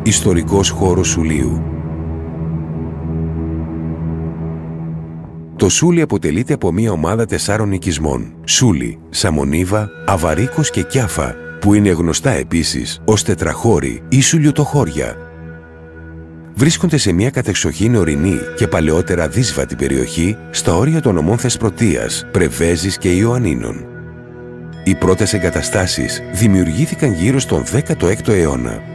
Ιστορικός χώρος Σουλείου. Το Σούλι αποτελείται από μια ομάδα 4 οικισμών: Σούλι, Σαμονίβα, Αβαρίκος και Κιάφα, που είναι γνωστά επίσης ως τετραχώροι ή σουλιοτοχώρια. Βρίσκονται σε μια κατεξοχήν ορεινή και παλαιότερα δύσβατη περιοχή στα όρια των νομών Θεσπρωτείας, Πρεβέζης και Ιωαννίνων. Οι πρώτες εγκαταστάσεις δημιουργήθηκαν γύρω στον 16ο αιώνα.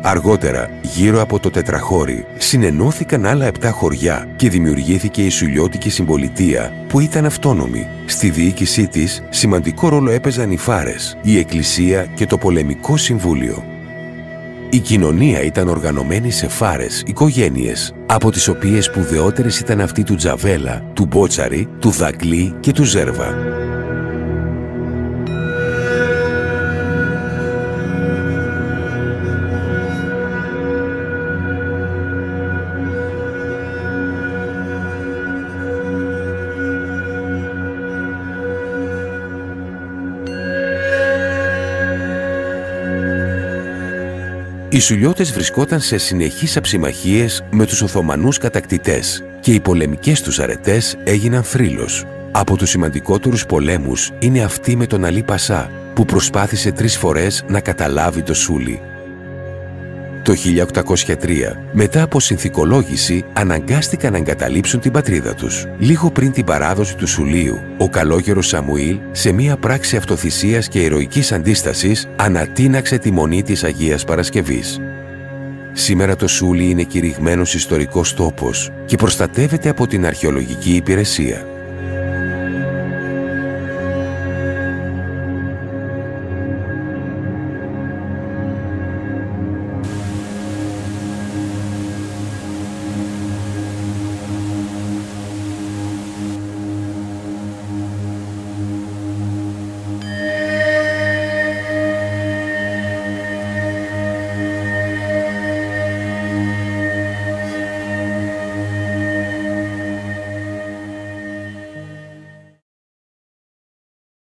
Αργότερα, γύρω από το τετραχώρι, συνενώθηκαν άλλα 7 χωριά και δημιουργήθηκε η Σουλιώτικη Συμπολιτεία, που ήταν αυτόνομη. Στη διοίκησή της σημαντικό ρόλο έπαιζαν οι φάρες, η εκκλησία και το πολεμικό συμβούλιο. Η κοινωνία ήταν οργανωμένη σε φάρες, οικογένειες, από τις οποίες σπουδαιότερες ήταν αυτοί του Τζαβέλα, του Μπότσαρη, του Δακλή και του Ζέρβα. Οι Σουλιώτες βρισκόταν σε συνεχείς αψιμαχίες με τους Οθωμανούς κατακτητές και οι πολεμικές τους αρετές έγιναν θρύλος. Από τους σημαντικότερους πολέμους είναι αυτή με τον Αλή Πασά, που προσπάθησε 3 φορές να καταλάβει το Σούλι. Το 1803, μετά από συνθηκολόγηση, αναγκάστηκαν να εγκαταλείψουν την πατρίδα τους. Λίγο πριν την παράδοση του Σουλείου, ο καλόγερος Σαμουήλ, σε μία πράξη αυτοθυσίας και ηρωικής αντίστασης, ανατείναξε τη μονή της Αγίας Παρασκευής. Σήμερα το Σούλι είναι κηρυγμένος ιστορικός τόπος και προστατεύεται από την αρχαιολογική υπηρεσία.